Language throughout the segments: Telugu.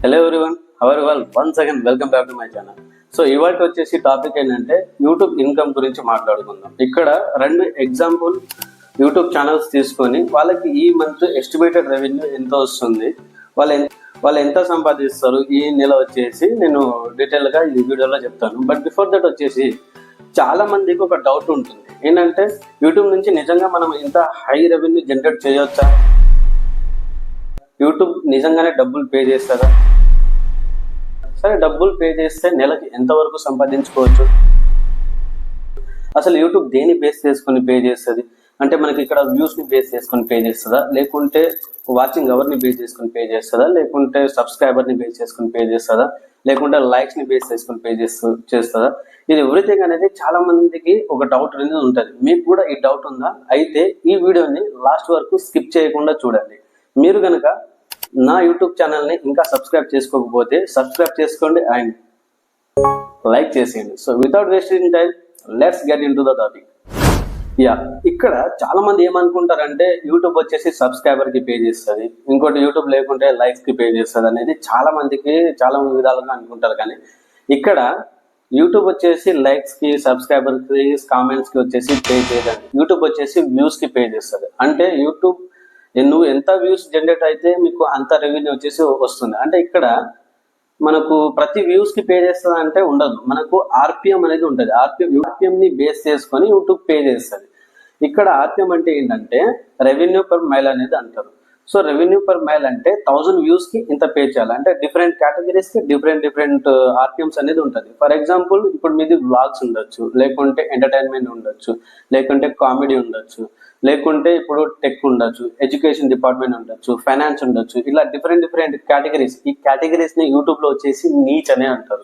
Hello everyone, how are well once again welcome back to my channel. So ఇవాళ వచ్చేసి టాపిక్ ఏంటంటే యూట్యూబ్ ఇన్కమ్ గురించి మాట్లాడుకుందాం. ఇక్కడ రెండు ఎగ్జాంపుల్ యూట్యూబ్ ఛానల్స్ తీసుకొని వాళ్ళకి ఈ మంత్ ఎస్టిమేటెడ్ రెవెన్యూ ఎంత వస్తుంది, వాళ్ళు ఎంత సంపాదిస్తారు ఈ నెల వచ్చేసి నేను డీటెయిల్గా ఈ వీడియోలో చెప్తాను. బట్ బిఫోర్ దట్ వచ్చేసి చాలా మందికి ఒక డౌట్ ఉంటుంది ఏంటంటే యూట్యూబ్ నుంచి నిజంగా మనం ఇంత హై రెవెన్యూ జనరేట్ చేయొచ్చా, యూట్యూబ్ నిజంగానే డబ్బులు పే చేస్తారా, సరే డబ్బులు పే చేస్తే నెలకి ఎంతవరకు సంపాదించుకోవచ్చు, అసలు యూట్యూబ్ దేని బేస్ చేసుకుని పే చేస్తుంది అంటే మనకి ఇక్కడ వ్యూస్ని బేస్ చేసుకుని పే చేస్తుందా, లేకుంటే వాచింగ్ అవర్ని బేస్ చేసుకుని పే చేస్తుందా, లేకుంటే సబ్స్క్రైబర్ని బేస్ చేసుకుని పే చేస్తుందా, లేకుంటే లైక్స్ని బేస్ చేసుకుని పే చేస్తుందా, ఇది ఎవ్రీథింగ్ అనేది చాలా మందికి ఒక డౌట్ అనేది ఉంటుంది. మీకు కూడా ఈ డౌట్ ఉందా? అయితే ఈ వీడియోని లాస్ట్ వరకు స్కిప్ చేయకుండా చూడండి. మీరు కనుక నా యూట్యూబ్ ఛానల్ని ఇంకా సబ్స్క్రైబ్ చేసుకోకపోతే సబ్స్క్రైబ్ చేసుకోండి అండ్ లైక్ చేసేయండి. So without wasting time let's get in to the topic. ఇక్కడ చాలా మంది ఏమనుకుంటారంటే యూట్యూబ్ వచ్చేసి సబ్స్క్రైబర్కి పే చేస్తుంది, ఇంకోటి యూట్యూబ్ లేకుంటే లైక్స్కి పే చేస్తుంది అనేది చాలా మందికి చాలా విధాలుగా అనుకుంటారు. కానీ ఇక్కడ యూట్యూబ్ వచ్చేసి లైక్స్కి, సబ్స్క్రైబర్కి, కామెంట్స్కి వచ్చేసి పే చేయదండి. యూట్యూబ్ వచ్చేసి వ్యూస్కి పే చేస్తుంది. అంటే యూట్యూబ్ నువ్వు ఎంత వ్యూస్ జనరేట్ అయితే మీకు అంత రెవెన్యూ వచ్చేసి వస్తుంది. అంటే ఇక్కడ మనకు ప్రతి వ్యూస్ కి పే చేస్తుంది అంటే ఉండదు, మనకు ఆర్పిఎం అనేది ఉంటుంది. ఆర్పిఎం ని బేస్ చేసుకొని యూట్యూబ్ పే చేస్తుంది. ఇక్కడ ఆర్పిఎం అంటే ఏంటంటే రెవెన్యూ పర్ మైల్ అనేది అంటారు. సో రెవెన్యూ పర్ మైల్ అంటే 1000 వ్యూస్ కి ఇంత పే చేయాలి. అంటే డిఫరెంట్ కేటగిరీస్ కి డిఫరెంట్ ఆర్పిఎంస్ అనేది ఉంటుంది. ఫర్ ఎగ్జాంపుల్ ఇప్పుడు మీది వ్లాగ్స్ ఉండొచ్చు, లేకుంటే ఎంటర్టైన్మెంట్ ఉండొచ్చు, లేకుంటే కామెడీ ఉండొచ్చు, లేకుంటే ఇప్పుడు టెక్ ఉండొచ్చు, ఎడ్యుకేషన్ డిపార్ట్మెంట్ ఉండొచ్చు, ఫైనాన్స్ ఉండొచ్చు, ఇలా డిఫరెంట్ కేటగిరీస్. ఈ కేటగిరీస్ ని యూట్యూబ్ లో వచ్చేసి నీచ్ అనే అంటారు.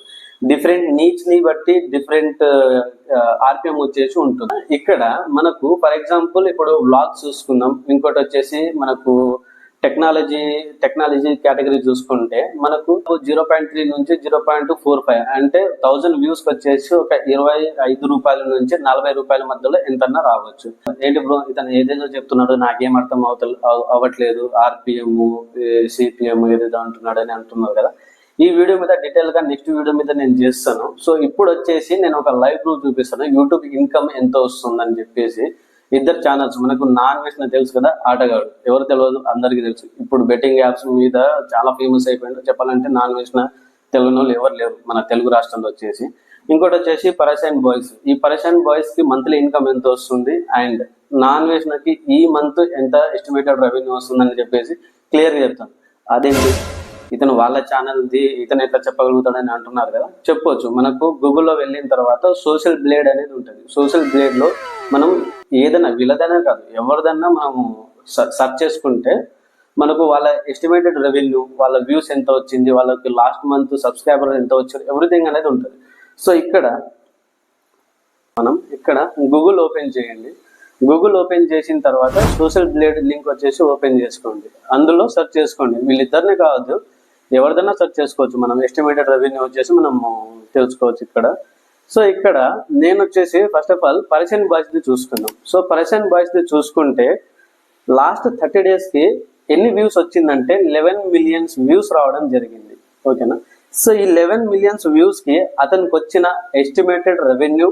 డిఫరెంట్ నీచ్ ని బట్టి డిఫరెంట్ ఆర్పిఎం వచ్చేసి ఉంటుంది. ఇక్కడ మనకు ఫర్ ఎగ్జాంపుల్ ఇప్పుడు వ్లాగ్స్ చూసుకుందాం, ఇంకోటి వచ్చేసి మనకు టెక్నాలజీ కేటగిరీ చూసుకుంటే మనకు 0.3 నుంచి 0.45 అంటే 1000 వ్యూస్ వచ్చేసి ఒక 25 రూపాయల నుంచి 40 రూపాయల మధ్యలో ఎంతన్నా రావచ్చు. ఏంటి బ్రో ఇతను ఏదేదో చెప్తున్నాడు నాకేం అర్థం అవ్వట్లేదు, ఆర్పిఎం సిపిఎం ఏదేదో అంటున్నాడు అని అంటున్నారు కదా. ఈ వీడియో మీద డీటెయిల్ గా నెక్స్ట్ వీడియో మీద నేను చేస్తాను. సో ఇప్పుడు వచ్చేసి నేను ఒక లైవ్ ప్రూఫ్ చూపిస్తాను యూట్యూబ్ ఇన్కమ్ ఎంత వస్తుందని చెప్పేసి. ఇద్దరు ఛానల్స్ మనకు నాన్ వేసిన తెలుసు కదా, ఆటగాడు ఎవరు తెలియదు అందరికీ తెలుసు. ఇప్పుడు బెట్టింగ్ యాప్స్ మీద చాలా ఫేమస్ అయిపోయింది. చెప్పాలంటే నాన్ వేసిన తెలుగు వాళ్ళు ఎవరు లేరు మన తెలుగు రాష్ట్రంలో వచ్చేసి. ఇంకోటి వచ్చేసి పరేషాన్ బాయ్స్. ఈ పరేషాన్ బాయ్స్ కి మంత్లీ ఇన్కమ్ ఎంత వస్తుంది అండ్ నాన్ వేసినకి ఈ మంత్ ఎంత ఎస్టిమేటెడ్ రెవెన్యూ వస్తుందని చెప్పేసి క్లియర్గా చెప్తాను. అదేంటి ఇతను వాళ్ళ ఛానల్ది ఇతను ఎట్లా చెప్పగలుగుతాడని అంటున్నారు కదా, చెప్పొచ్చు. మనకు గూగుల్లో వెళ్ళిన తర్వాత సోషల్ బ్లేడ్ అనేది ఉంటుంది. సోషల్ బ్లేడ్ లో మనం ఏదైనా వీళ్ళదైనా కాదు ఎవరిదన్నా మనం సెర్చ్ చేసుకుంటే మనకు వాళ్ళ ఎస్టిమేటెడ్ రెవెన్యూ, వాళ్ళ వ్యూస్ ఎంత వచ్చింది, వాళ్ళకి లాస్ట్ మంత్ సబ్స్క్రైబర్ ఎంత వచ్చింది, ఎవ్రీథింగ్ అనేది ఉంటుంది. సో ఇక్కడ గూగుల్ ఓపెన్ చేయండి. గూగుల్ ఓపెన్ చేసిన తర్వాత సోషల్ బ్లేడ్ లింక్ వచ్చేసి ఓపెన్ చేసుకోండి. అందులో సెర్చ్ చేసుకోండి. వీళ్ళిద్దరిని కాదు ఎవరిదైనా సెర్చ్ చేసుకోవచ్చు. మనం ఎస్టిమేటెడ్ రెవెన్యూ వచ్చేసి మనం తెలుసుకోవచ్చు ఇక్కడ. సో ఇక్కడ నేను వచ్చేసి ఫస్ట్ ఆఫ్ ఆల్ పరేషాన్ బాయ్స్ ది చూసుకుందాం. సో పరేషాన్ బాయ్స్ ది చూసుకుంటే లాస్ట్ 30 days కి ఎన్ని వ్యూస్ వచ్చిందంటే 11 million వ్యూస్ రావడం జరిగింది. ఓకేనా. సో ఈ 11 million వ్యూస్ కి అతనికి వచ్చిన ఎస్టిమేటెడ్ రెవెన్యూ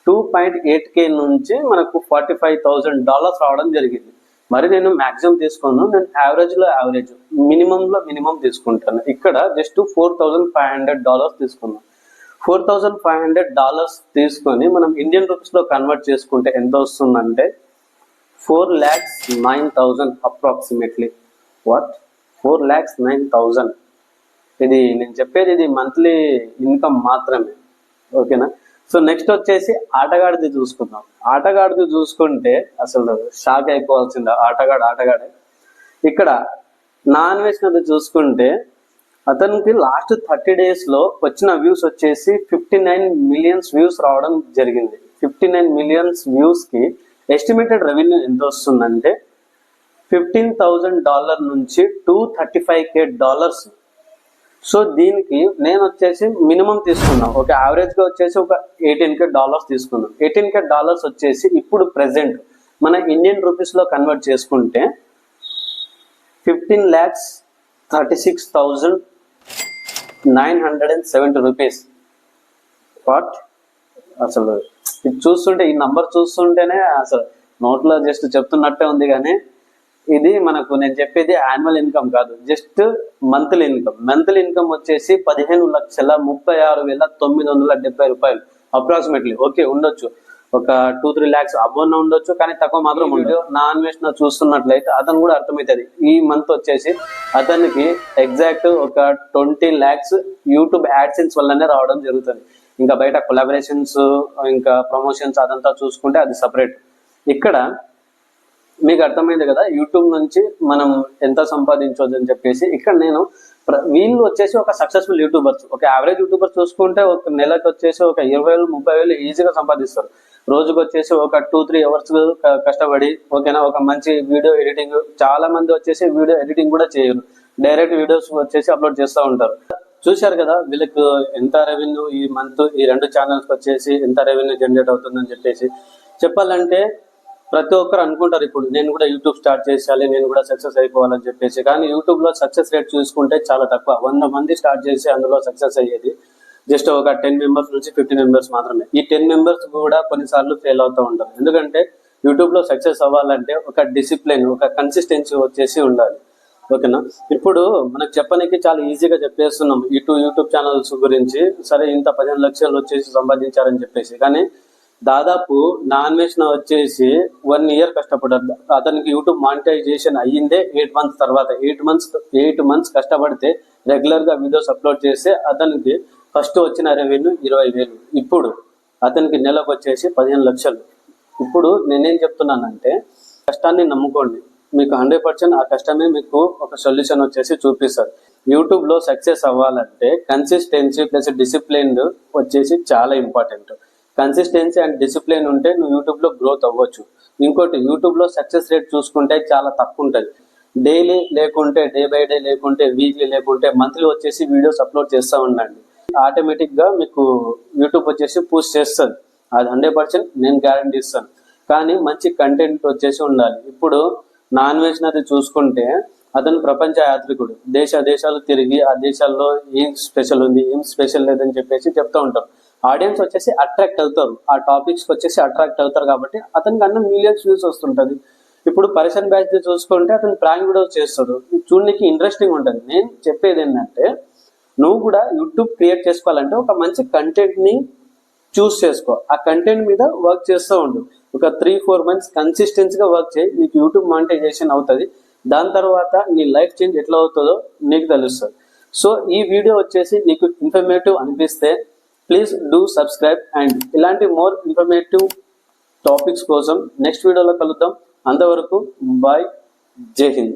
2.8K నుంచి మనకు $45,000 రావడం జరిగింది. మరి నేను మాక్సిమం తీసుకోను, నేను యావరేజ్ మినిమం తీసుకుంటాను. ఇక్కడ జస్ట్ $4,500 తీసుకున్నాను. $4,500 తీసుకొని మనం ఇండియన్ రూపీస్ లో కన్వర్ట్ చేసుకుంటే ఎంత వస్తుందంటే 4,09,000 అప్రాక్సిమేట్లీ. 4,09,000. ఇది నేను చెప్పేది ఇది మంత్లీ ఇన్కమ్ మాత్రమే. ఓకేనా. సో నెక్స్ట్ వచ్చేసి ఆటగాడిది చూసుకుందాం. ఆటగాడిది చూసుకుంటే అసలు షాక్ అయిపోవాల్సిందే. ఆటగాడే. ఇక్కడ నాన్ వేసినది చూసుకుంటే అతనికి లాస్ట్ 30 days లో వచ్చిన వ్యూస్ వచ్చేసి 59 million వ్యూస్ రావడం జరిగింది. 59 million వ్యూస్ కి ఎస్టిమేటెడ్ రెవెన్యూ ఎంత వస్తుందంటే $15,000 నుంచి $235K. సో దీనికి నేను వచ్చేసి మినిమం తీసుకున్నాం. ఒక యావరేజ్ గా వచ్చేసి ఒక $18K తీసుకున్నాం. $18K వచ్చేసి ఇప్పుడు ప్రెసెంట్ మన ఇండియన్ రూపీస్ లో కన్వర్ట్ చేసుకుంటే 15,36,000 970 రూపీస్. వాట్ అసలు ఇది చూస్తుంటే, ఈ నంబర్ చూస్తుంటేనే అసలు నోట్లో జస్ట్ చెప్తున్నట్టే ఉంది. కానీ ఇది మనకు నేను చెప్పేది యాన్యువల్ ఇన్కమ్ కాదు, just monthly income. Monthly income వచ్చేసి 15,36,970 రూపాయలు అప్రాక్సిమేట్లీ. ఓకే, ఉండొచ్చు ఒక 2-3 lakhs అబోన్ ఉండొచ్చు, కానీ తక్కువ మాత్రం ఉండదు. నా అన్వేషణ చూస్తున్నట్లయితే అతను కూడా అర్థమవుతుంది. ఈ మంత్ వచ్చేసి అతనికి ఎగ్జాక్ట్ ఒక 20 lakhs యూట్యూబ్ యాడ్సెన్స్ వల్లనే రావడం జరుగుతుంది. ఇంకా బయట కొలాబరేషన్స్, ఇంకా ప్రమోషన్స్ అదంతా చూసుకుంటే అది సపరేట్. ఇక్కడ మీకు అర్థమైంది కదా యూట్యూబ్ నుంచి మనం ఎంత సంపాదించవచ్చు అని చెప్పేసి. ఇక్కడ నేను వీళ్ళు వచ్చేసి ఒక సక్సెస్ఫుల్ యూట్యూబర్స్, ఒక యావరేజ్ యూట్యూబర్స్ చూసుకుంటే ఒక నెలకు వచ్చేసి ఒక 20,000-30,000 ఈజీగా సంపాదిస్తారు. రోజుకి వచ్చేసి ఒక 2-3 hours కష్టపడి, ఓకేనా, ఒక మంచి వీడియో ఎడిటింగ్. చాలా మంది వచ్చేసి వీడియో ఎడిటింగ్ కూడా చేయరు, డైరెక్ట్ వీడియోస్ వచ్చేసి అప్లోడ్ చేస్తూ ఉంటారు. చూశారు కదా వీళ్ళకి ఎంత రెవెన్యూ ఈ మంత్ ఈ 2 ఛానల్స్ వచ్చేసి ఎంత రెవెన్యూ జనరేట్ అవుతుందని చెప్పేసి. చెప్పాలంటే ప్రతి ఒక్కరు అనుకుంటారు ఇప్పుడు నేను కూడా యూట్యూబ్ స్టార్ట్ చేసేయాలి, నేను కూడా సక్సెస్ అయిపోవాలని చెప్పేసి. కానీ యూట్యూబ్ లో సక్సెస్ రేట్ చూసుకుంటే చాలా తక్కువ. 100 మంది స్టార్ట్ చేసి అందులో సక్సెస్ అయ్యేది జస్ట్ ఒక 10 members నుంచి 15 members మాత్రమే. ఈ 10 members కూడా కొన్నిసార్లు ఫెయిల్ అవుతూ ఉంటారు. ఎందుకంటే యూట్యూబ్ లో సక్సెస్ అవ్వాలంటే ఒక డిసిప్లిన్, ఒక కన్సిస్టెన్సీ వచ్చేసి ఉండాలి. ఓకేనా, ఇప్పుడు మనకు చెప్పడానికి చాలా ఈజీగా చెప్పేస్తున్నాం ఈ 2 యూట్యూబ్ ఛానల్స్ గురించి. సరే, ఇంత 15 లక్షలు వచ్చేసి సంపాదించారని చెప్పేసి. కానీ దాదాపు నా అన్వేషణ వచ్చేసి 1 year కష్టపడ్డాడు. అతనికి యూట్యూబ్ మానిటైజేషన్ అయ్యిందే 8 months తర్వాత. 8 months కష్టపడితే రెగ్యులర్ గా వీడియోస్ అప్లోడ్ చేస్తే అతనికి ఫస్ట్ వచ్చిన రెవెన్యూ 20,000. ఇప్పుడు అతనికి నెలకు వచ్చేసి 15 లక్షలు. ఇప్పుడు నేనేం చెప్తున్నానంటే కష్టాన్ని నమ్ముకోండి, మీకు 100% ఆ కష్టమే మీకు ఒక సొల్యూషన్ వచ్చేసి చూపిస్తారు. యూట్యూబ్ లో సక్సెస్ అవ్వాలంటే కన్సిస్టెన్సీ ప్లస్ డిసిప్లిన్ వచ్చేసి చాలా ఇంపార్టెంట్. కన్సిస్టెన్సీ అండ్ డిసిప్లిన్ ఉంటే నువ్వు యూట్యూబ్ లో గ్రోత్ అవ్వచ్చు. ఇంకోటి, యూట్యూబ్ లో సక్సెస్ రేట్ చూసుకుంటే చాలా తక్కువ ఉంటుంది. డైలీ లేకుంటే డే బై డే, లేకుంటే వీక్లీ, లేకుంటే మంత్లీ వచ్చేసి వీడియోస్ అప్లోడ్ చేస్తూ ఉండండి. ఆటోమేటిక్ గా మీకు యూట్యూబ్ వచ్చేసి పుష్ చేస్తుంది. అది 100% నేను గ్యారంటీ ఇస్తాను. కానీ మంచి కంటెంట్ వచ్చేసి ఉండాలి. ఇప్పుడు నా అన్వేషణ అది చూసుకుంటే అతను ప్రపంచ యాత్రికుడు, దేశాలు తిరిగి ఆ దేశాల్లో ఏం స్పెషల్ ఉంది, ఏం స్పెషల్ లేదని చెప్పేసి చెప్తూ ఉంటారు. ఆడియన్స్ వచ్చేసి అట్రాక్ట్ అవుతారు, ఆ టాపిక్స్ వచ్చేసి అట్రాక్ట్ అవుతారు. కాబట్టి అతనికి అన్న మిలియన్స్ వ్యూస్ వస్తుంటది. ఇప్పుడు పర్సన్ బ్యాచ్ చూసుకుంటే అతను ప్రాంక్ వీడియోస్ చేస్తాడు, చూడడానికి ఇంట్రెస్టింగ్ ఉంటుంది. నేను చెప్పేది ఏంటంటే నువ్వు కూడా యూట్యూబ్ క్రియేట్ చేసుకోవాలంటే ఒక మంచి కంటెంట్ ని చూస్ చేసుకో, ఆ కంటెంట్ మీద వర్క్ చేస్తూ ఉండు. ఒక 3-4 months కన్సిస్టెన్సీగా వర్క్ చేయి, నీకు యూట్యూబ్ మానిటైజేషన్ అవుతుంది. దాని తర్వాత నీ లైఫ్ చేంజ్ ఎట్లా అవుతుందో నీకు తెలుస్తుంది. సో ఈ వీడియో వచ్చేసి నీకు ఇన్ఫర్మేటివ్ అనిపిస్తే ప్లీజ్ డూ సబ్స్క్రైబ్. అండ్ ఇలాంటి మోర్ ఇన్ఫర్మేటివ్ టాపిక్స్ కోసం నెక్స్ట్ వీడియోలో కలుద్దాం. అంతవరకు బాయ్, జై హింద్.